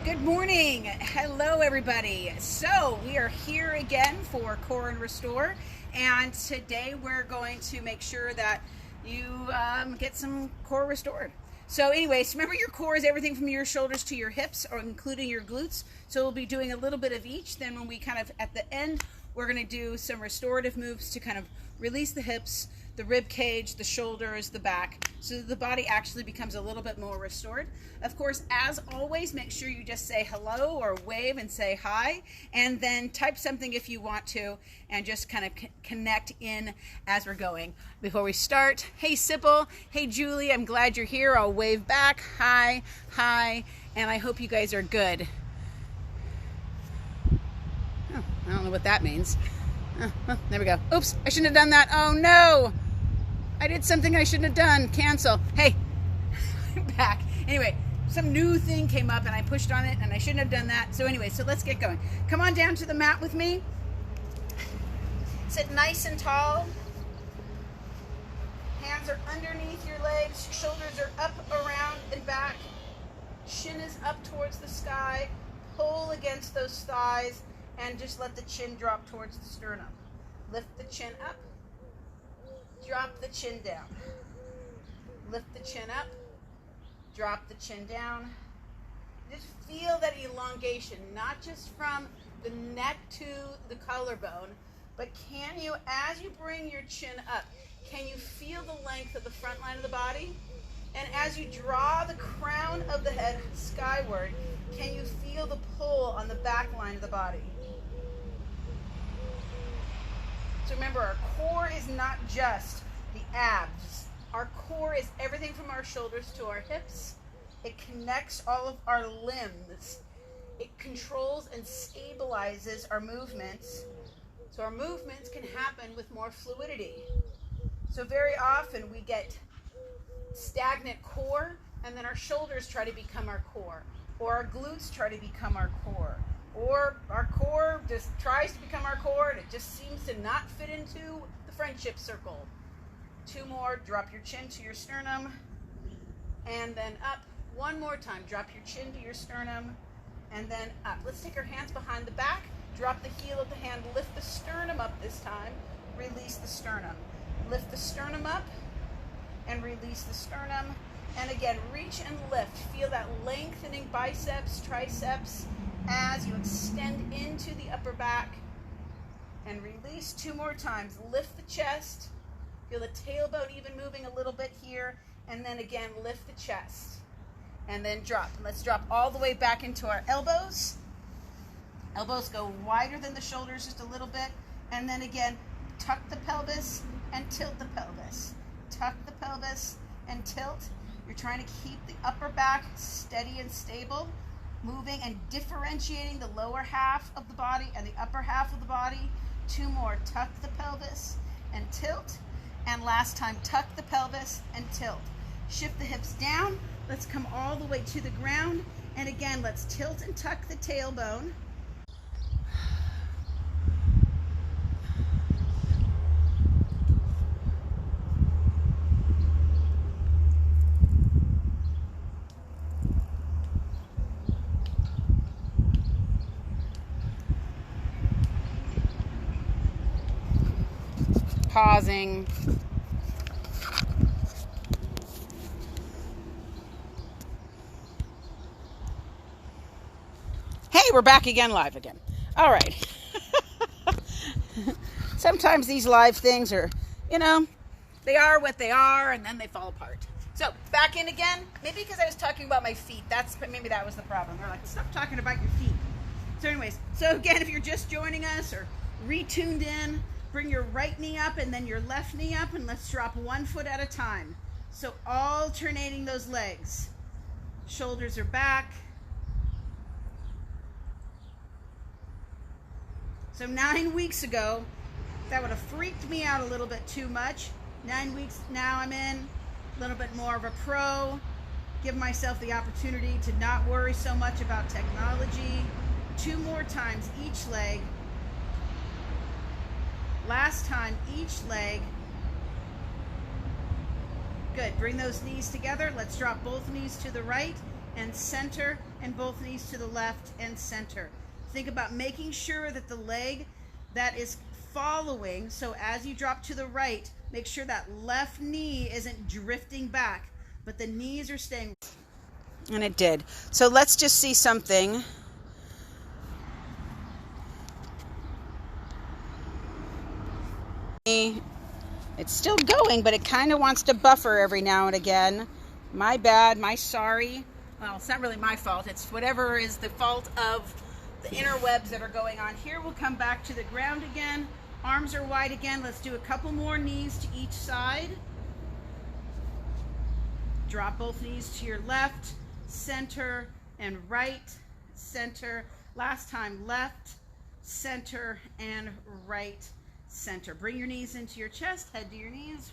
Good morning. Hello, everybody. So we are here again for Core and Restore, and today we're going to make sure that you get some core restored. So anyways, remember your core is everything from your shoulders to your hips, or including your glutes. So we'll be doing a little bit of each. Then when we kind of, at the end, we're going to do some restorative moves to kind of release the hips, the rib cage, the shoulders, the back, so that the body actually becomes a little bit more restored. Of course, as always, make sure you just say hello or wave and say hi, and then type something if you want to, and just kind of connect in as we're going. Before we start, hey Sybil, hey Julie, I'm glad you're here. I'll wave back, hi, and I hope you guys are good. Oh, I don't know what that means. There we go. Oops, I shouldn't have done that. Oh no! I did something I shouldn't have done. Cancel. Hey, I'm back. Anyway, some new thing came up and I pushed on it and I shouldn't have done that. So anyway, so let's get going. Come on down to the mat with me. Sit nice and tall. Hands are underneath your legs. Shoulders are up, around, and back. Chin is up towards the sky. Pull against those thighs and just let the chin drop towards the sternum. Lift the chin up. Drop the chin down. Lift the chin up. Drop the chin down. Just feel that elongation, not just from the neck to the collarbone, but can you, as you bring your chin up, can you feel the length of the front line of the body? And as you draw the crown of the head skyward, can you feel the pull on the back line of the body? So remember, our core is not just the abs. Our core is everything from our shoulders to our hips. It connects all of our limbs. It controls and stabilizes our movements. So our movements can happen with more fluidity. So very often we get stagnant core, and then our shoulders try to become our core, or our glutes try to become our core, or our core just tries to become our core and it just seems to not fit into the friendship circle. Two more. Drop your chin to your sternum, and then up. One more time. Drop your chin to your sternum, and then up. Let's take our hands behind the back. Drop the heel of the hand. Lift the sternum up this time. Release the sternum. Lift the sternum up and release the sternum. And again, reach and lift. Feel that lengthening biceps, triceps as you extend into the upper back. And release two more times. Lift the chest. Feel the tailbone even moving a little bit here. And then again, lift the chest. And then drop. Let's drop all the way back into our elbows. Elbows go wider than the shoulders just a little bit. And then again, tuck the pelvis and tilt the pelvis. Tuck the pelvis and tilt. You're trying to keep the upper back steady and stable, moving and differentiating the lower half of the body and the upper half of the body. Two more. Tuck the pelvis and tilt. And last time, tuck the pelvis and tilt. Shift the hips down. Let's come all the way to the ground. And again, let's tilt and tuck the tailbone. Pausing. Hey, we're back again, live again. All right. Sometimes these live things are, they are what they are, and then they fall apart. So back in again. Maybe because I was talking about my feet. Maybe that was the problem. They're like, stop talking about your feet. So anyways, so again, if you're just joining us or retuned in, bring your right knee up and then your left knee up, and let's drop 1 foot at a time. So alternating those legs. Shoulders are back. So 9 weeks ago, that would have freaked me out a little bit too much. 9 weeks now I'm in, a little bit more of a pro. Give myself the opportunity to not worry so much about technology. 2 more times each leg. Last time, each leg. Good. Bring those knees together. Let's drop both knees to the right and center, and both knees to the left and center. Think about making sure that the leg that is following, so as you drop to the right, make sure that left knee isn't drifting back, but the knees are staying. And it did. So let's just see something. It's still going, but it kind of wants to buffer every now and again. My bad, my sorry. Well, it's not really my fault. It's whatever is the fault of the interwebs that are going on here. We'll come back to the ground again. Arms are wide again. Let's do a couple more knees to each side. Drop both knees to your left, center, and right, center. Last time, left, center, and right, center. Bring your knees into your chest, head to your knees,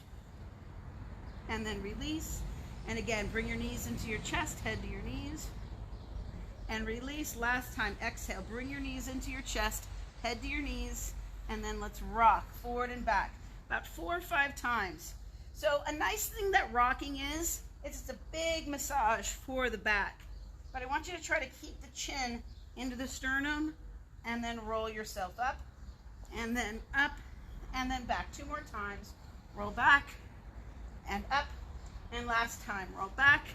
and then release. And again, bring your knees into your chest, head to your knees, and release. Last time, exhale. Bring your knees into your chest, head to your knees, and then let's rock forward and back about 4 or 5 times. So a nice thing that rocking is it's a big massage for the back. But I want you to try to keep the chin into the sternum and then roll yourself up and then up and then back. 2 more times. Roll back and up. And last time, roll back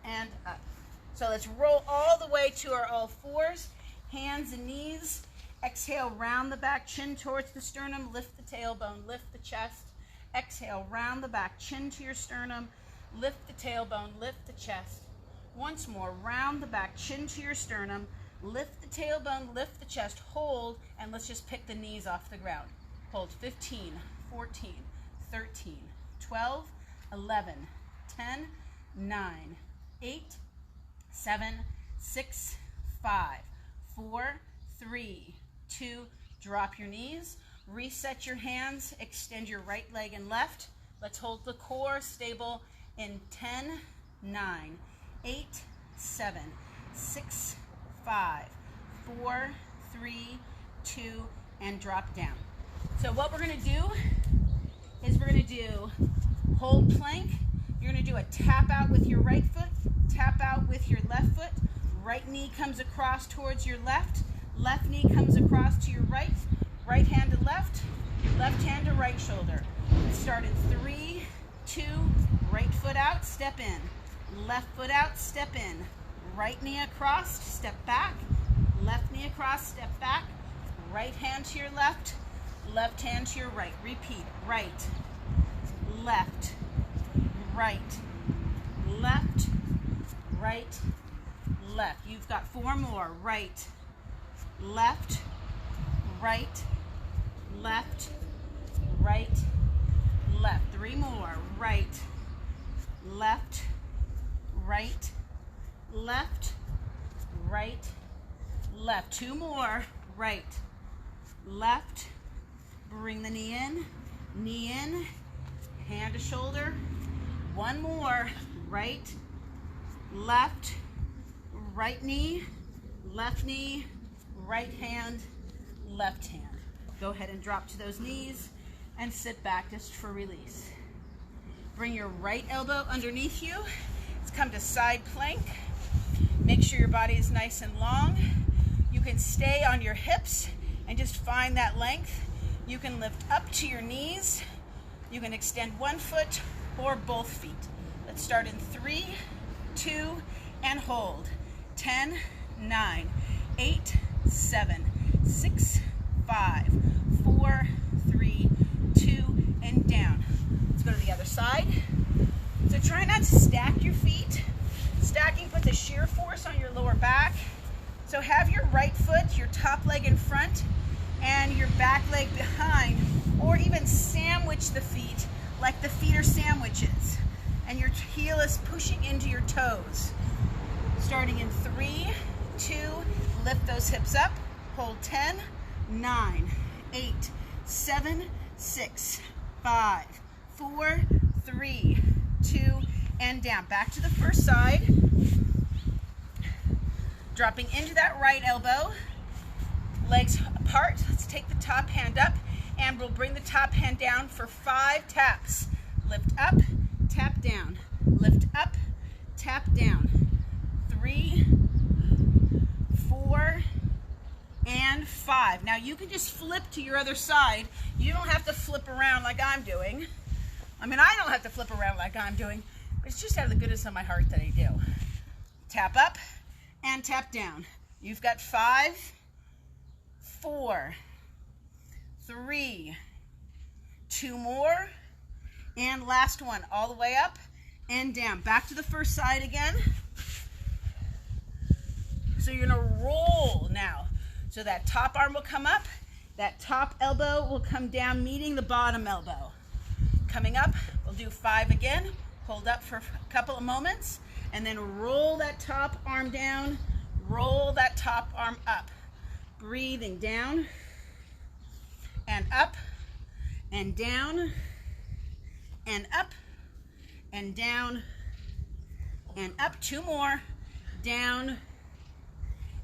and up. So let's roll all the way to our all fours, hands and knees. Exhale, round the back, chin towards the sternum, lift the tailbone, lift the chest. Exhale, round the back, chin to your sternum, lift the tailbone, lift the chest. Once more, round the back, chin to your sternum, lift the tailbone, lift the chest, hold, and let's just pick the knees off the ground. Hold 15, 14, 13, 12, 11, 10, 9, 8, 7, 6, 5, 4, 3, 2, drop your knees, reset your hands, extend your right leg and left. Let's hold the core stable in 10, 9, 8, 7, 6, 5, 4, 3, 2, and drop down. So what we're going to do is we're going to do hold plank. You're going to do a tap out with your right foot, tap out with your left foot. Right knee comes across towards your left. Left knee comes across to your right. Right hand to left hand to right shoulder. Let's start in 3, 2, right foot out, step in. Left foot out, step in. Right knee across, step back. Left knee across, step back. Right hand to your left hand to your right. Repeat, right, left, right, left, right, left. You've got 4 more. Right, left, right, left, right, left. 3 more. Right, left, right, left, right, left. 2 more. Right, left, bring the knee in, hand to shoulder. 1 more. Right, left, right knee, right hand, left hand. Go ahead and drop to those knees and sit back just for release. Bring your right elbow underneath you. Let's come to side plank. Make sure your body is nice and long. You can stay on your hips and just find that length. You can lift up to your knees. You can extend 1 foot or both feet. Let's start in 3, 2, and hold. 10, 9, 8, 7, 6, 5, 4, 3, 2, and down. Let's go to the other side. So try not to stack your feet. Stacking puts a shear force on your lower back. So have your right foot, your top leg in front, and your back leg behind, or even sandwich the feet like the feet are sandwiches, and your heel is pushing into your toes. Starting in 3, 2, lift those hips up, hold 10, 9, 8, 7, 6, 5, 4, 3, 2, and down. Back to the first side. Dropping into that right elbow, legs apart. Let's take the top hand up and we'll bring the top hand down for 5 taps. Lift up, tap down, lift up, tap down. 5. Now you can just flip to your other side. You don't have to flip around like I'm doing. I mean, I don't have to flip around like I'm doing, but it's just out of the goodness of my heart that I do. Tap up and tap down. You've got 5, 4, 3, 2 more, and last one, all the way up and down. Back to the first side again. So you're gonna roll now. So that top arm will come up, that top elbow will come down, meeting the bottom elbow. Coming up, we'll do 5 again. Hold up for a couple of moments, and then roll that top arm down, roll that top arm up. Breathing down, and up, and down, and up, and down, and up. 2 more, down,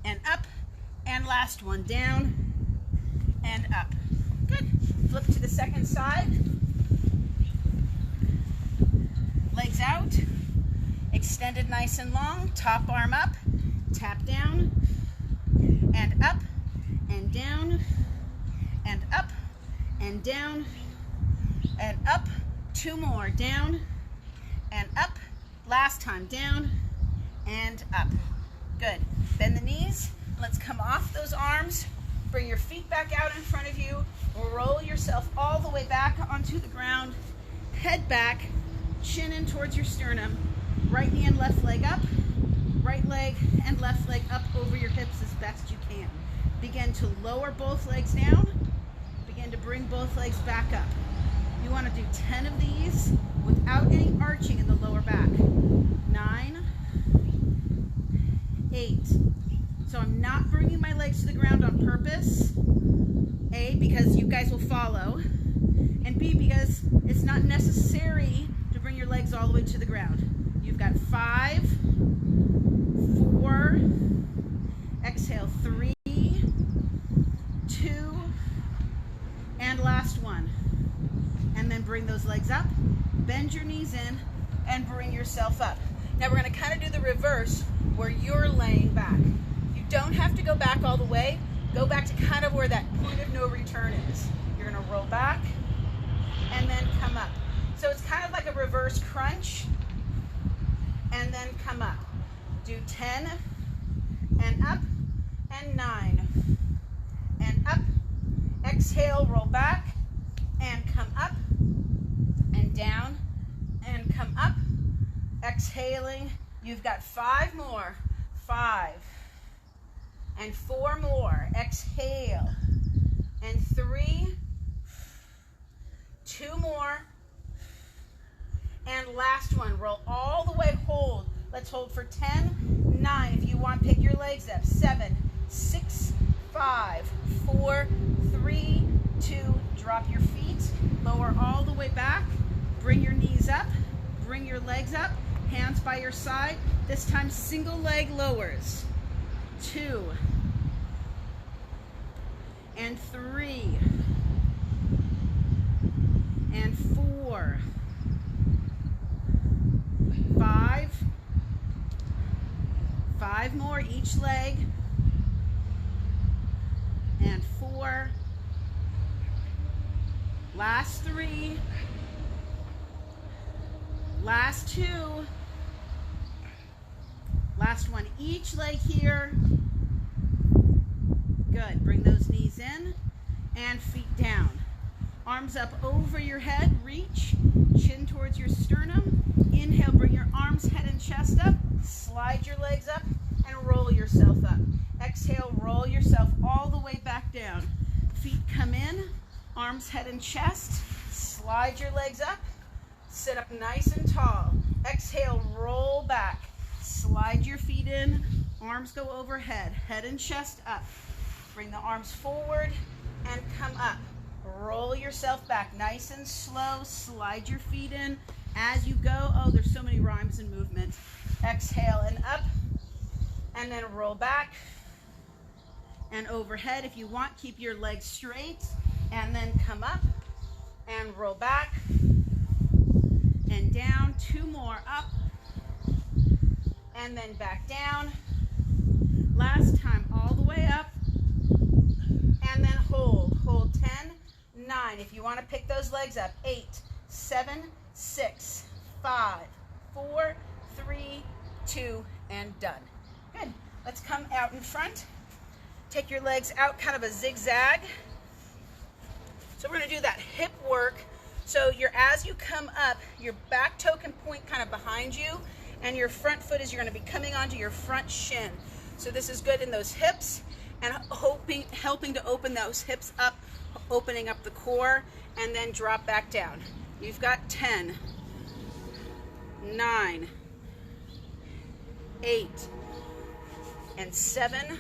and up, and last one, down, and up. Good. Flip to the second side. Legs out, extended nice and long, top arm up, tap down, and up, and down, and up, and down, and up. 2 more, down, and up. Last time, down, and up. Good. Bend the knees. Let's come off those arms. Bring your feet back out in front of you. Roll yourself all the way back onto the ground. Head back, chin in towards your sternum. Right knee and left leg up. Right leg and left leg up over your hips as best you can. Begin to lower both legs down. Begin to bring both legs back up. You want to do 10 of these without any arching in the lower back. 9, 8. So I'm not bringing my legs to the ground on purpose. A, because you guys will follow. And B, because it's not necessary to bring your legs all the way to the ground. You've got 5, 4, exhale, 3, 2, and last one. And then bring those legs up, bend your knees in, and bring yourself up. Now we're going to kind of do the reverse where you're laying back. You don't have to go back all the way. Go back to kind of where that point of no return is. You're going to roll back and then come up. So it's kind of like a reverse crunch and then come up. Do 10 and up and 9 and up. Exhale, roll back and come up and down and come up. Exhaling, you've got 5 more. 5 and 4 more. Exhale, and 3, 2 more, and last one. Roll all the way, hold. Let's hold for 10, 9. If you want, pick your legs up. 7, 6, 5, 4, 3, 2. Drop your feet, lower all the way back. Bring your knees up, bring your legs up, hands by your side. This time, single leg lowers. 2, and 3, and 4, 5, 5 more each leg, and 4, last 3, last 2, last one each leg here. Good. Bring those knees in and feet down. Arms up over your head. Reach. Chin towards your sternum. Inhale. Bring your arms, head, and chest up. Slide your legs up and roll yourself up. Exhale. Roll yourself all the way back down. Feet come in. Arms, head, and chest. Slide your legs up. Sit up nice and tall. Exhale. Roll back. Slide your feet in. Arms go overhead. Head and chest up. Bring the arms forward and come up. Roll yourself back nice and slow. Slide your feet in as you go. Oh, there's so many rhymes and movements. Exhale and up. And then roll back and overhead. If you want, keep your legs straight. And then come up and roll back and down. 2 more up. And then back down. Last time, all the way up. And then 9. If you want to pick those legs up, 8, 7, 6, 5, 4, 3, 2, and done. Good. Let's come out in front. Take your legs out, kind of a zigzag. So we're going to do that hip work. So as you come up, your back toe can point kind of behind you, and your front foot is you're going to be coming onto your front shin. So this is good in those hips and helping to open those hips up, opening up the core, and then drop back down. You've got 10, 9, 8, and 7,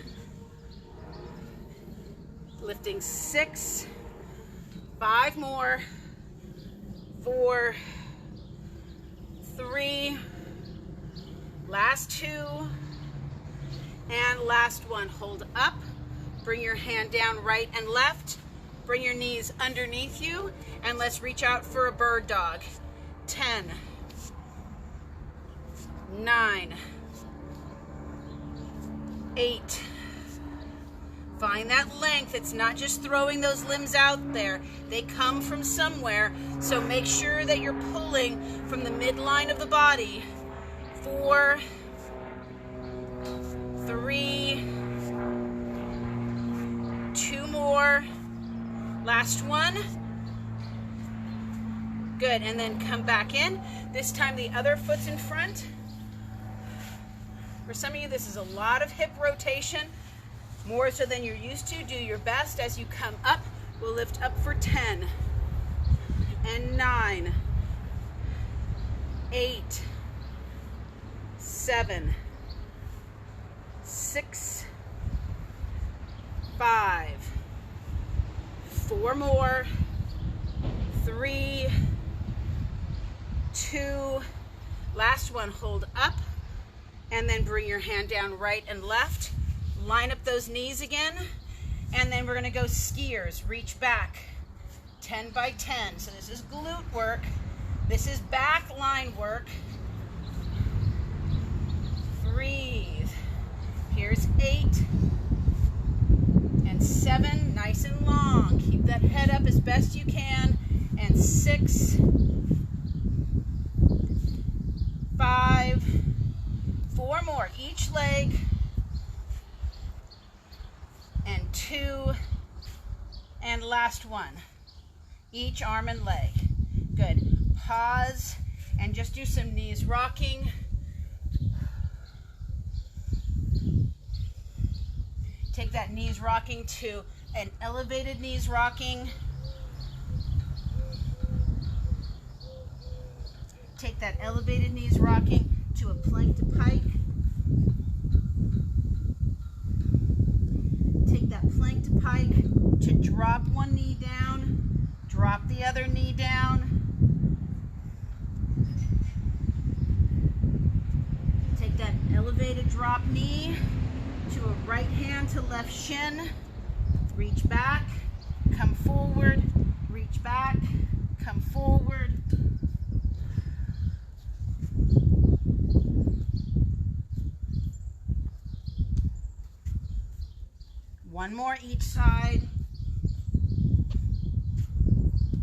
lifting 6, 5 more, 4, 3, last 2, and last 1. Hold up, bring your hand down right and left, bring your knees underneath you, and let's reach out for a bird dog. 10, 9, 8. Find that length. It's not just throwing those limbs out there. They come from somewhere. So make sure that you're pulling from the midline of the body. 4, 3, 2 more. Last one. Good. And then come back in. This time the other foot's in front. For some of you, this is a lot of hip rotation. More so than you're used to. Do your best as you come up. We'll lift up for 10 and 9, 8, 7, 6, 5, 4 more, 3, 2, last one. Hold up and then bring your hand down right and left. Line up those knees again, and then we're going to go skiers. Reach back, 10 by 10. So this is glute work. This is back line work. Breathe. Here's 8 and 7, nice and long. Keep that head up as best you can. And 6, 5, 4 more. Each leg. And 2, and last one. Each arm and leg. Good. Pause and just do some knees rocking. Take that knees rocking to an elevated knees rocking. Take that elevated knees rocking to a plank to pike. Take that plank to pike to drop one knee down, drop the other knee down. Take that elevated drop knee to a right hand to left shin. Reach back, come forward, reach back, come forward. One more each side,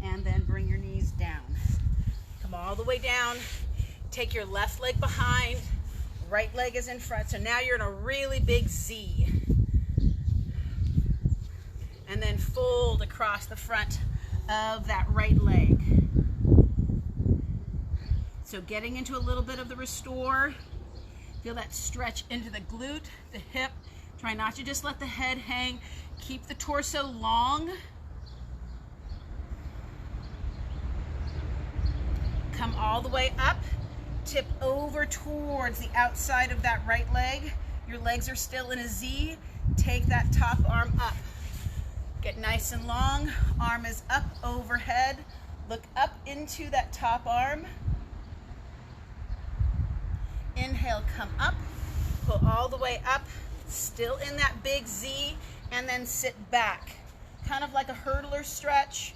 and then bring your knees down. Come all the way down. Take your left leg behind, right leg is in front. So now you're in a really big Z. And then fold across the front of that right leg. So getting into a little bit of the restore. Feel that stretch into the glute, the hip. Try not to just let the head hang. Keep the torso long. Come all the way up. Tip over towards the outside of that right leg. Your legs are still in a Z. Take that top arm up. Get nice and long. Arm is up overhead. Look up into that top arm. Inhale, come up. Pull all the way up. Still in that big Z, and then sit back. Kind of like a hurdler stretch.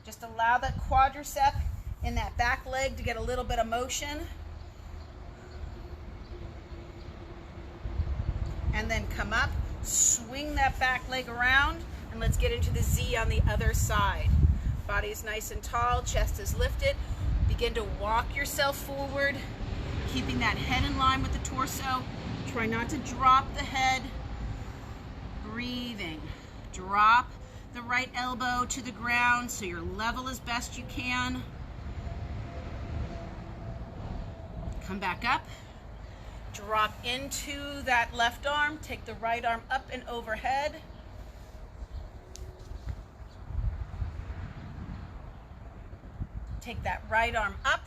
Just allow that quadricep in that back leg to get a little bit of motion. And then come up, swing that back leg around, and let's get into the Z on the other side. Body is nice and tall, chest is lifted. Begin to walk yourself forward, keeping that head in line with the torso. Try not to drop the head. Breathing. Drop the right elbow to the ground so you're level as best you can. Come back up. Drop into that left arm. Take the right arm up and overhead. Take that right arm up.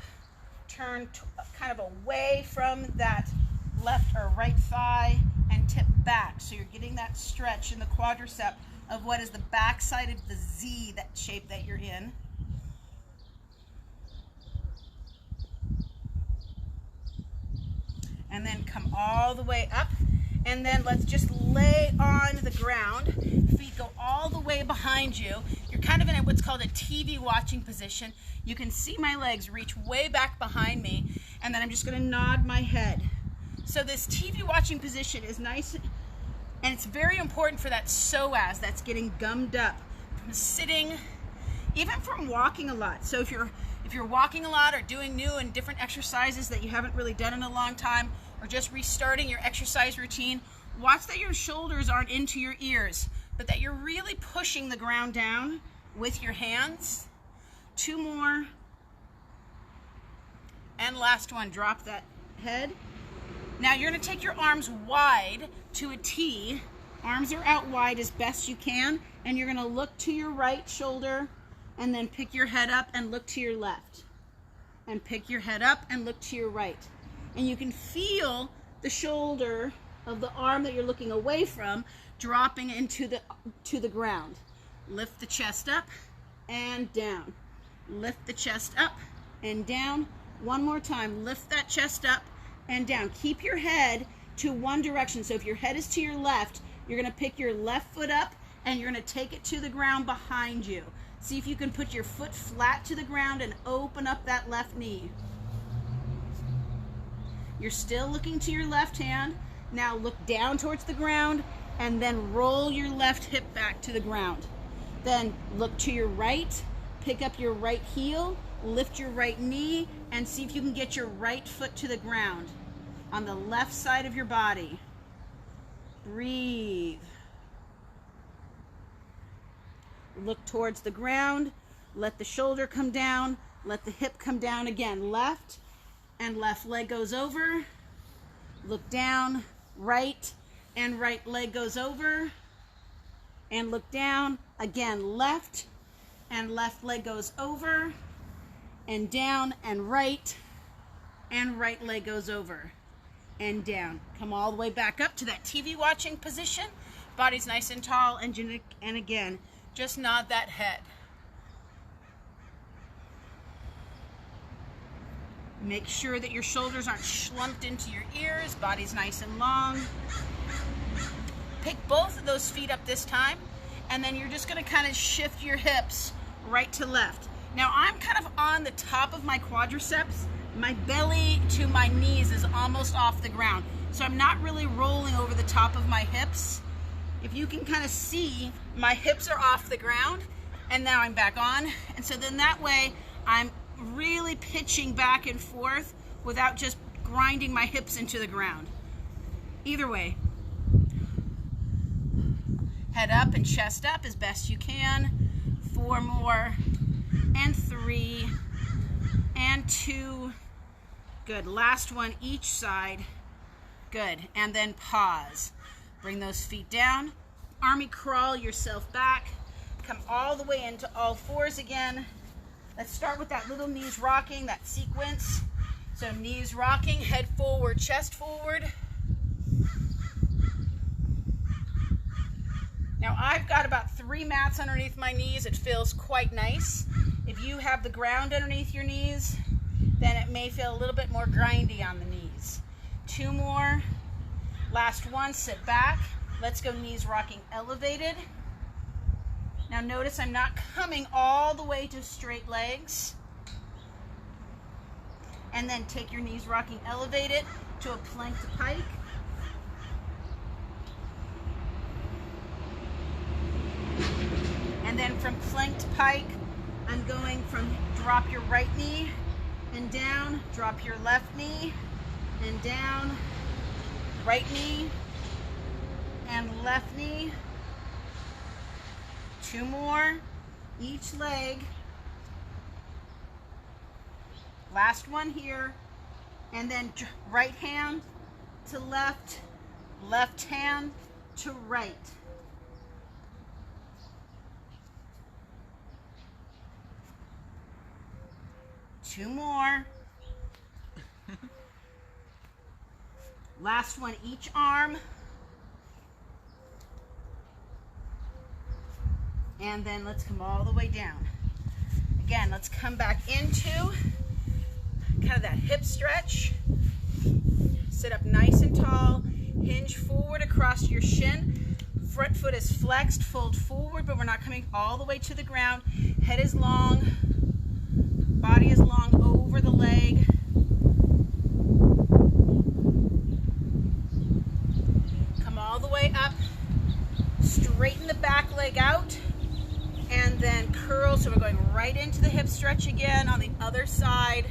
Turn kind of away from that left or right thigh and tip back. So you're getting that stretch in the quadricep of what is the back side of the Z, that shape that you're in. And then come all the way up. And then let's just lay on the ground. Feet go all the way behind you. You're kind of in what's called a TV watching position. You can see my legs reach way back behind me. And then I'm just going to nod my head. So this TV watching position is nice, and it's very important for that psoas that's getting gummed up from sitting, even from walking a lot. So if you're walking a lot or doing new and different exercises that you haven't really done in a long time, or just restarting your exercise routine, watch that your shoulders aren't into your ears, but that you're really pushing the ground down with your hands. 2 more. And last one, drop that head. Now you're going to take your arms wide to a T. Arms are out wide as best you can, and you're going to look to your right shoulder and then pick your head up and look to your left. And pick your head up and look to your right. And you can feel the shoulder of the arm that you're looking away from dropping into the ground. Lift the chest up and down. Lift the chest up and down. One more time. Lift that chest up and down. Keep your head to one direction. So if your head is to your left, you're going to pick your left foot up and you're going to take it to the ground behind you. See if you can put your foot flat to the ground and open up that left knee. You're still looking to your left hand. Now look down towards the ground and then roll your left hip back to the ground. Then look to your right, pick up your right heel, lift your right knee, and see if you can get your right foot to the ground on the left side of your body. Breathe. Look towards the ground. Let the shoulder come down. Let the hip come down again. Left, and left leg goes over. Look down. Right, and right leg goes over. And look down. Again, left, and left leg goes over. And down, and right leg goes over. And down. Come all the way back up to that TV watching position. Body's nice and tall, and again, just nod that head. Make sure that your shoulders aren't slumped into your ears. Body's nice and long. Pick both of those feet up this time, and then you're just going to kind of shift your hips right to left. Now I'm kind of on the top of my quadriceps. My belly to my knees is almost off the ground. So I'm not really rolling over the top of my hips. If you can kind of see, my hips are off the ground, and now I'm back on. And so then that way, I'm really pitching back and forth without just grinding my hips into the ground. Either way. Head up and chest up as best you can. 4 more, and 3, and 2. Good. Last one each side. Good. And then pause. Bring those feet down. Army crawl yourself back. Come all the way into all fours again. Let's start with that little knees rocking, that sequence. So knees rocking, head forward, chest forward. Now I've got about 3 mats underneath my knees. It feels quite nice. If you have the ground underneath your knees, then it may feel a little bit more grindy on the knees. 2 more. Last one, sit back. Let's go knees rocking elevated. Now notice I'm not coming all the way to straight legs. And then take your knees rocking elevated to a plank to pike. And then from plank to pike, I'm going from drop your right knee and down, drop your left knee and down, right knee and left knee. 2 more, each leg. Last one here, and then right hand to left, left hand to right. Two more. Last one, each arm. And then let's come all the way down. Again, let's come back into kind of that hip stretch. Sit up nice and tall. Hinge forward across your shin. Front foot is flexed, fold forward, but we're not coming all the way to the ground. Head is long. Body is long over the leg. Come all the way up. Straighten the back leg out. And then curl. So we're going right into the hip stretch again on the other side.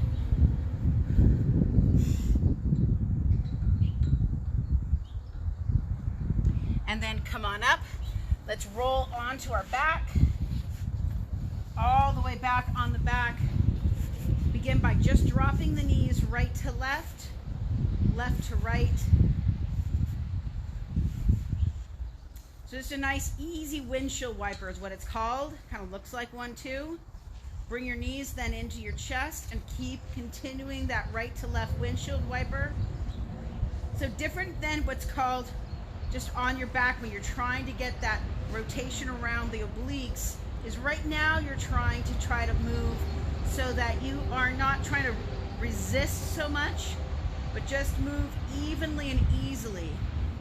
And then come on up. Let's roll onto our back. All the way back on the back. Begin by just dropping the knees right to left, left to right. So just a nice easy windshield wiper is what it's called. Kind of looks like one too. Bring your knees then into your chest and keep continuing that right to left windshield wiper. So different than what's called just on your back when you're trying to get that rotation around the obliques, is right now you're trying to move so that you are not trying to resist so much, but just move evenly and easily.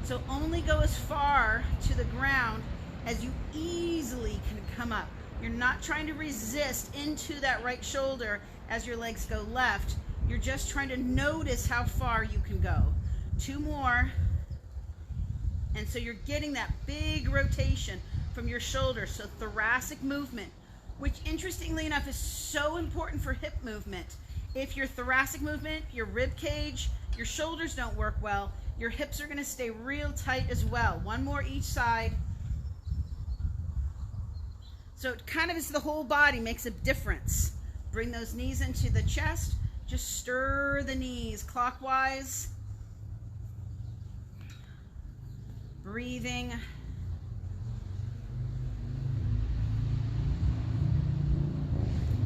So only go as far to the ground as you easily can come up. You're not trying to resist into that right shoulder as your legs go left. You're just trying to notice how far you can go. 2 more. And so you're getting that big rotation from your shoulder. So thoracic movement, which interestingly enough is so important for hip movement. If your thoracic movement, your rib cage, your shoulders don't work well, your hips are going to stay real tight as well. 1 more each side. So it kind of is the whole body, makes a difference. Bring those knees into the chest. Just stir the knees clockwise. Breathing.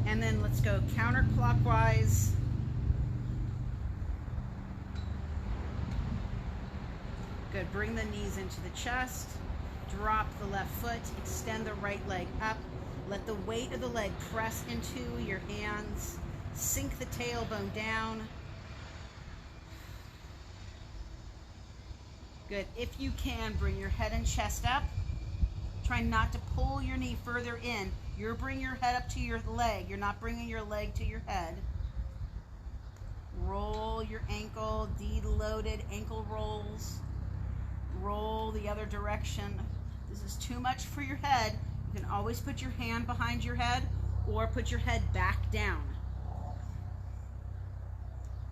And then let's go counterclockwise. Good. Bring the knees into the chest. Drop the left foot. Extend the right leg up. Let the weight of the leg press into your hands. Sink the tailbone down. Good. If you can, bring your head and chest up. Try not to pull your knee further in. You're bringing your head up to your leg. You're not bringing your leg to your head. Roll your ankle, deloaded ankle rolls. Roll the other direction. This is too much for your head. You can always put your hand behind your head or put your head back down.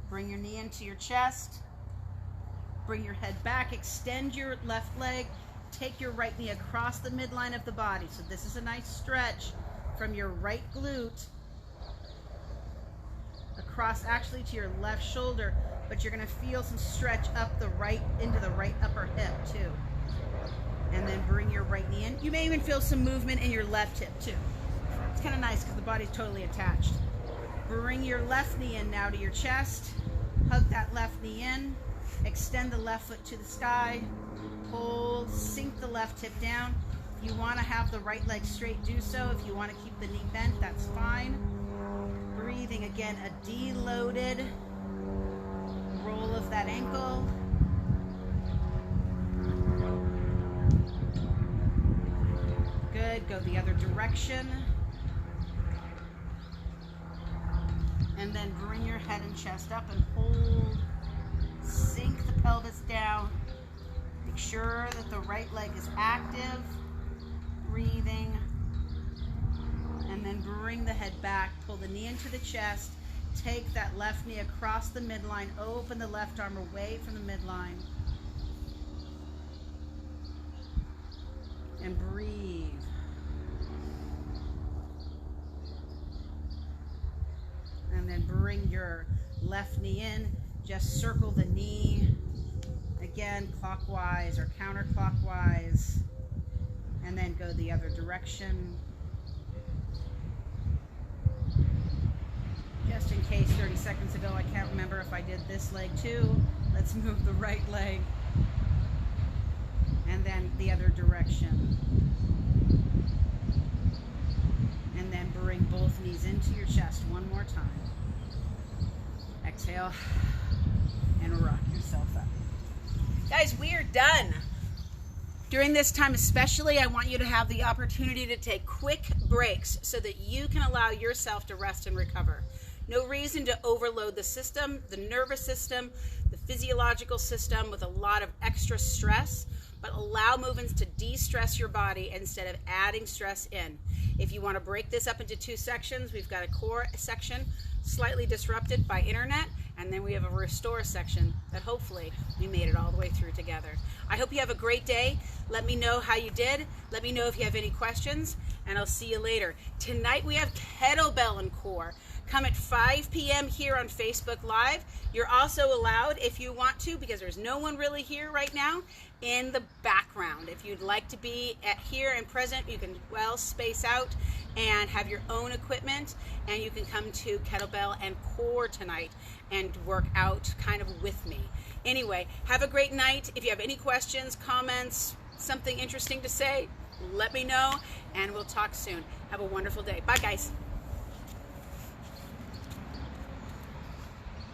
Bring your knee into your chest. Bring your head back. Extend your left leg. Take your right knee across the midline of the body. So this is a nice stretch from your right glute across actually to your left shoulder, but you're going to feel some stretch up the right into the right upper hip too. And then bring your right knee in. You may even feel some movement in your left hip too. It's kind of nice because the body's totally attached. Bring your left knee in now to your chest. Hug that left knee in. Extend the left foot to the sky. Hold, sink the left hip down. If you want to have the right leg straight, do so. If you want to keep the knee bent, that's fine. Breathing again, a deloaded roll of that ankle. Good, go the other direction. And then bring your head and chest up and hold. Sink the pelvis down. Make sure that the right leg is active. Breathing. And then bring the head back, pull the knee into the chest, take that left knee across the midline, open the left arm away from the midline. And breathe. And then bring your left knee in, just circle the knee, again, clockwise or counterclockwise, and then go the other direction. Just in case 30 seconds ago, I can't remember if I did this leg too. Let's move the right leg. And then the other direction. And then bring both knees into your chest one more time. Exhale and rock yourself up. Guys, we are done. During this time especially, I want you to have the opportunity to take quick breaks so that you can allow yourself to rest and recover. No reason to overload the system, the nervous system, the physiological system with a lot of extra stress, but allow movements to de-stress your body instead of adding stress in. If you want to break this up into two sections, we've got a core section, slightly disrupted by internet, and then we have a restore section that hopefully we made it all the way through together. I hope you have a great day. Let me know how you did. Let me know if you have any questions, and I'll see you later. Tonight we have kettlebell and core. Come at 5 p.m. here on Facebook Live. You're also allowed, if you want to, because there's no one really here right now, in the background. If you'd like to be here and present, you can well space out and have your own equipment, and you can come to kettlebell and core tonight and work out kind of with me. Anyway, have a great night. If you have any questions, comments, something interesting to say, let me know, and we'll talk soon. Have a wonderful day. Bye, guys.